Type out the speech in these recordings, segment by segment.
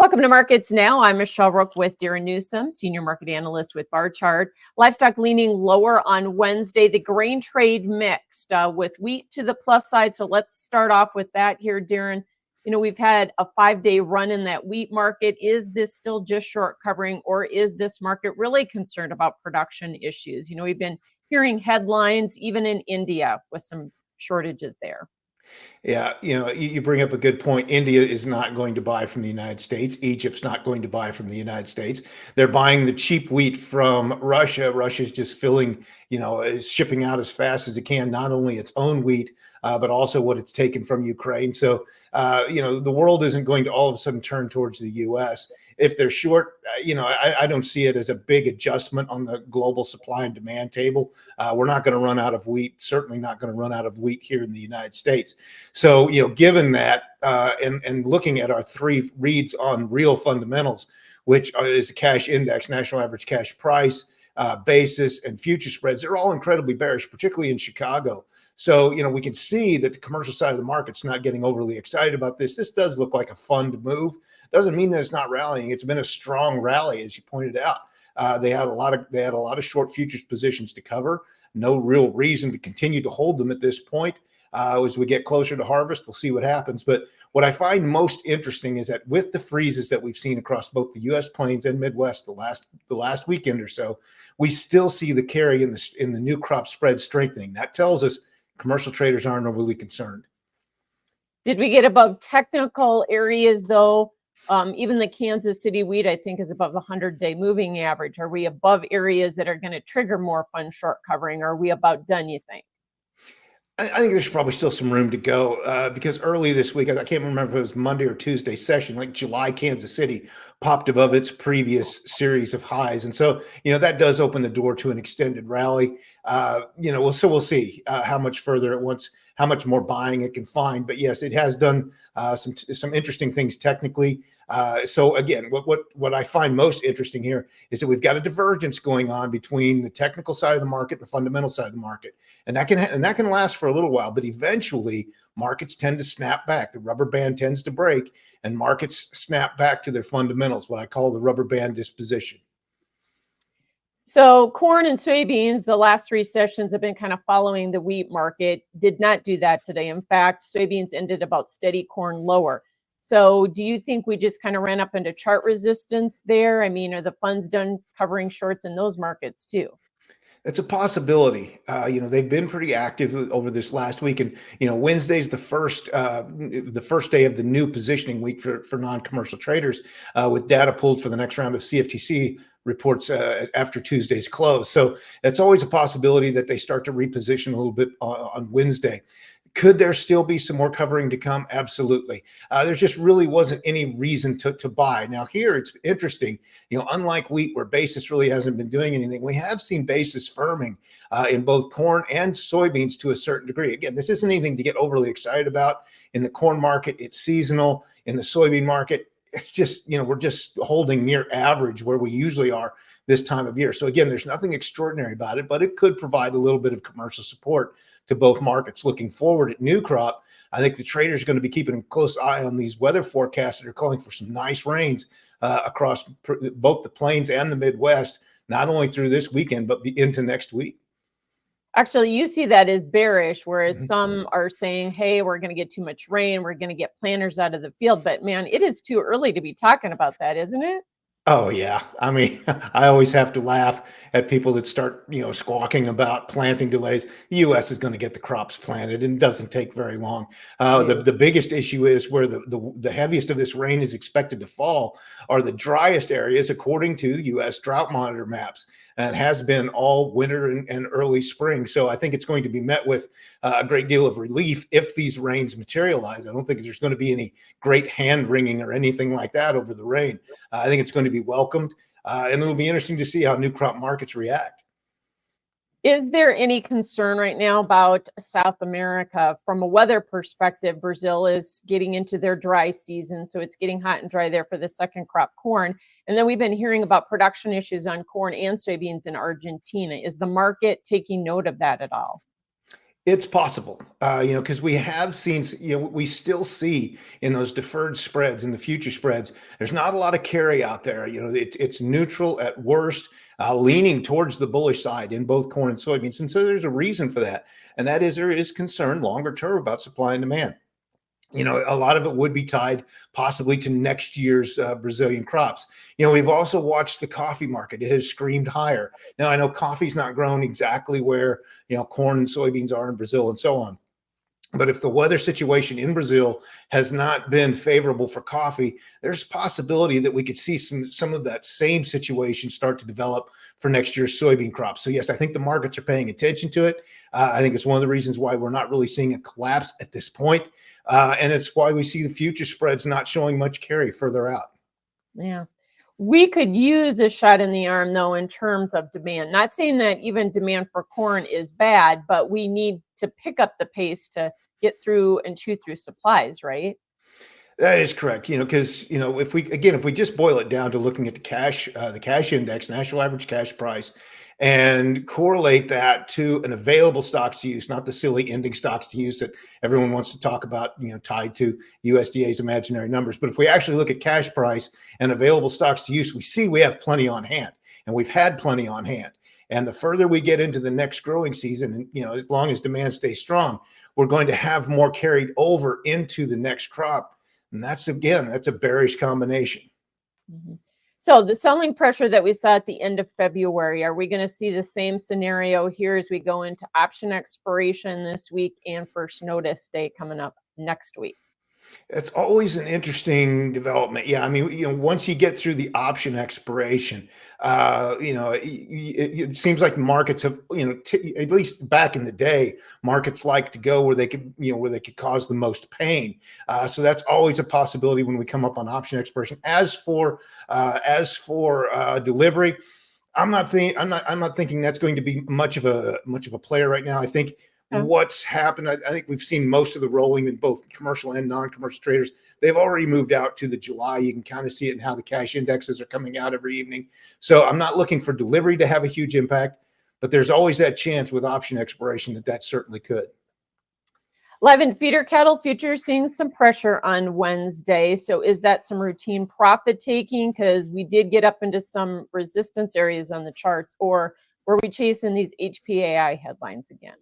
Welcome to Markets Now. I'm Michelle Rook with Darren Newsom, Senior Market Analyst with Bar Chart. Livestock leaning lower on Wednesday. The grain trade mixed with wheat to the plus side. So let's start off with that here, Darren. You know, we've had a 5-day run in that wheat market. Is this still just short covering, or is this market really concerned about production issues? You know, we've been hearing headlines even in India with some shortages there. Yeah, you bring up a good point. India is not going to buy from the United States. Egypt's not going to buy from the United States. They're buying the cheap wheat from Russia. Russia's just filling, is shipping out as fast as it can, not only its own wheat, but also what it's taken from Ukraine. So, the world isn't going to all of a sudden turn towards the U.S. If they're short, I don't see it as a big adjustment on the global supply and demand table. We're not going to run out of wheat, certainly not going to run out of wheat here in the United States. So, given that and looking at our three reads on real fundamentals, which is a cash index, national average cash price, basis, and future spreads, they're all incredibly bearish, particularly in Chicago. So, we can see that the commercial side of the market's not getting overly excited about this. This does look like a fund move. Doesn't mean that it's not rallying. It's been a strong rally, as you pointed out. They had a lot of short futures positions to cover. No real reason to continue to hold them at this point. As we get closer to harvest, we'll see what happens. But what I find most interesting is that with the freezes that we've seen across both the U.S. plains and Midwest the last weekend or so, we still see the carry in the new crop spread strengthening. That tells us commercial traders aren't overly concerned. Did we get above technical areas though? Even the Kansas City wheat, I think, is above the 100-day moving average. Are we above areas that are going to trigger more fund short covering? Or are we about done, you think? I think there's probably still some room to go because early this week, I can't remember if it was Monday or Tuesday session, like July, Kansas City popped above its previous series of highs. And so, that does open the door to an extended rally. We'll see how much further it wants, how much more buying it can find. But yes, it has done some interesting things technically. So again, what I find most interesting here is that we've got a divergence going on between the technical side of the market, the fundamental side of the market, and that can last for a little while. But eventually, markets tend to snap back. The rubber band tends to break, and markets snap back to their fundamentals, what I call the rubber band disposition. So corn and soybeans, the last three sessions have been kind of following the wheat market. Did not do that today. In fact, soybeans ended about steady, corn lower. So do you think we just kind of ran up into chart resistance there? I mean, are the funds done covering shorts in those markets too? It's a possibility. They've been pretty active over this last week, and Wednesday's the first day of the new positioning week for non-commercial traders, with data pulled for the next round of CFTC reports after Tuesday's close. So it's always a possibility that they start to reposition a little bit on Wednesday. Could there still be some more covering to come? Absolutely. There just really wasn't any reason to buy. Now here it's interesting, unlike wheat where basis really hasn't been doing anything, we have seen basis firming in both corn and soybeans to a certain degree. Again, this isn't anything to get overly excited about. In the corn market, it's seasonal. In the soybean market, it's just, we're just holding near average where we usually are this time of year. So again, there's nothing extraordinary about it, but it could provide a little bit of commercial support to both markets. Looking forward at new crop, I think the traders are going to be keeping a close eye on these weather forecasts that are calling for some nice rains across both the plains and the Midwest, not only through this weekend, but into next week. Actually, you see that as bearish, whereas some are saying, hey, we're going to get too much rain. We're going to get planters out of the field. But man, it is too early to be talking about that, isn't it? Oh, yeah. I mean, I always have to laugh at people that start, squawking about planting delays. The U.S. is going to get the crops planted, and it doesn't take very long. The biggest issue is where the heaviest of this rain is expected to fall are the driest areas, according to the U.S. drought monitor maps, and has been all winter and early spring. So I think it's going to be met with a great deal of relief if these rains materialize. I don't think there's going to be any great hand wringing or anything like that over the rain. I think it's going to be welcomed, and it'll be interesting to see how new crop markets react. Is there any concern right now about South America from a weather perspective? Brazil is getting into their dry season, so it's getting hot and dry there for the second crop corn. And then we've been hearing about production issues on corn and soybeans in Argentina. Is the market taking note of that at all? It's possible, because we have seen, we still see in those deferred spreads and the future spreads, there's not a lot of carry out there. It's neutral at worst, leaning towards the bullish side in both corn and soybeans. And so there's a reason for that. And that is there is concern longer term about supply and demand. A lot of it would be tied possibly to next year's Brazilian crops. We've also watched the coffee market. It has screamed higher. Now, I know coffee's not grown exactly where, corn and soybeans are in Brazil and so on. But if the weather situation in Brazil has not been favorable for coffee, there's a possibility that we could see some of that same situation start to develop for next year's soybean crop. So yes, I think the markets are paying attention to it. I think it's one of the reasons why we're not really seeing a collapse at this point. And it's why we see the future spreads not showing much carry further out. Yeah. We could use a shot in the arm, though, in terms of demand. Not saying that even demand for corn is bad, but we need to pick up the pace to get through and chew through supplies, right? That is correct. Because if we just boil it down to looking at the cash index, national average cash price, and correlate that to an available stocks to use, not the silly ending stocks to use that everyone wants to talk about, tied to USDA's imaginary numbers. But if we actually look at cash price and available stocks to use, we see we have plenty on hand, and we've had plenty on hand. And the further we get into the next growing season, and as long as demand stays strong, we're going to have more carried over into the next crop. And that's a bearish combination. Mhm. So the selling pressure that we saw at the end of February, are we going to see the same scenario here as we go into option expiration this week and first notice day coming up next week? It's always an interesting development. Yeah, I mean, once you get through the option expiration, it seems like markets have, at least back in the day, markets like to go where they could cause the most pain. So that's always a possibility when we come up on option expiration. As for delivery, I'm not thinking that's going to be much of a player right now. I think what's happened, I think we've seen most of the rolling in both commercial and non-commercial traders. They've already moved out to the July. You can kind of see it in how the cash indexes are coming out every evening. So I'm not looking for delivery to have a huge impact, but there's always that chance with option expiration that certainly could. Live and feeder cattle futures seeing some pressure on Wednesday. So is that some routine profit taking? Because we did get up into some resistance areas on the charts, or were we chasing these HPAI headlines again?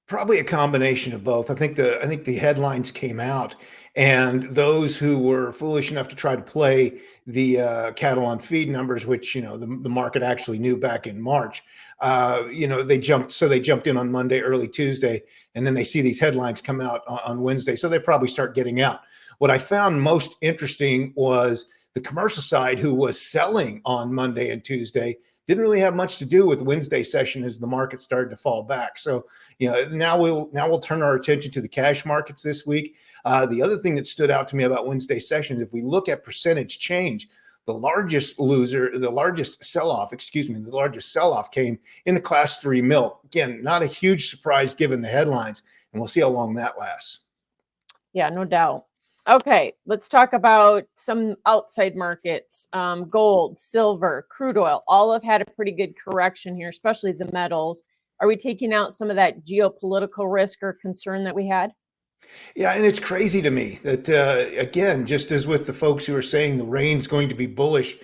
Probably a combination of both. I think the headlines came out, and those who were foolish enough to try to play the cattle on feed numbers, which the market actually knew back in March, they jumped in on Monday, early Tuesday, and then they see these headlines come out on Wednesday, so they probably start getting out. What I found most interesting was the commercial side, who was selling on Monday and Tuesday, didn't really have much to do with Wednesday session as the market started to fall back. So, now we'll turn our attention to the cash markets this week. The other thing that stood out to me about Wednesday session, if we look at percentage change, the largest sell-off came in the class 3 milk. Again, not a huge surprise given the headlines, and we'll see how long that lasts. Yeah, no doubt. Okay, let's talk about some outside markets. Gold, silver, crude oil, all have had a pretty good correction here, especially the metals. Are we taking out some of that geopolitical risk or concern that we had? Yeah, and it's crazy to me that again, just as with the folks who are saying the rain's going to be bullish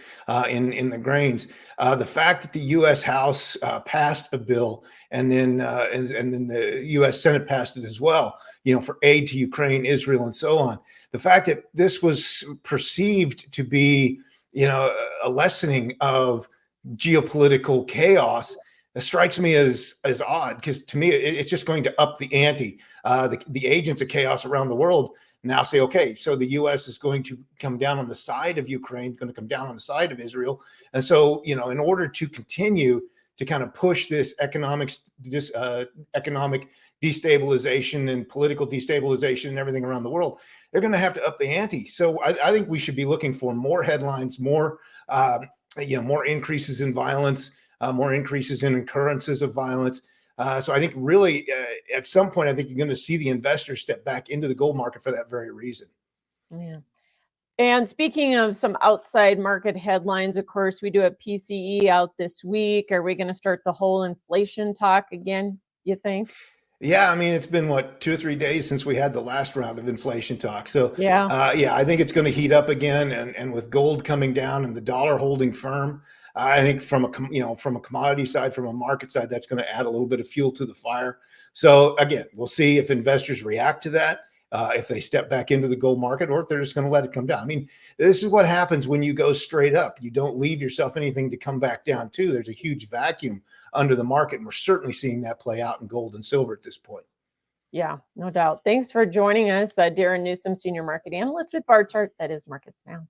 in the grains, the fact that the U.S. House passed a bill and then the U.S. Senate passed it as well, for aid to Ukraine, Israel, and so on. The fact that this was perceived to be, a lessening of geopolitical chaos, it strikes me as odd, because to me it's just going to up the ante. The agents of chaos around the world now say, okay, so the U.S. is going to come down on the side of Ukraine, going to come down on the side of Israel, and so in order to continue to kind of push this economic destabilization and political destabilization and everything around the world, they're going to have to up the ante. So I think we should be looking for more headlines, more more increases in violence, more increases in occurrences of violence. So I think really at some point, I think you're going to see the investors step back into the gold market for that very reason. Yeah. And speaking of some outside market headlines, of course, we do have PCE out this week. Are we going to start the whole inflation talk again, you think? Yeah, I mean, it's been what, 2 or 3 days since we had the last round of inflation talk. So, Yeah. yeah, I think it's going to heat up again, and with gold coming down and the dollar holding firm, I think from from a commodity side, from a market side, that's going to add a little bit of fuel to the fire. So again, we'll see if investors react to that, if they step back into the gold market, or if they're just going to let it come down. I mean, this is what happens when you go straight up. You don't leave yourself anything to come back down to. There's a huge vacuum under the market. And we're certainly seeing that play out in gold and silver at this point. Yeah, no doubt. Thanks for joining us, Darren Newsom, Senior Market Analyst with Bar Chart. That is Markets Now.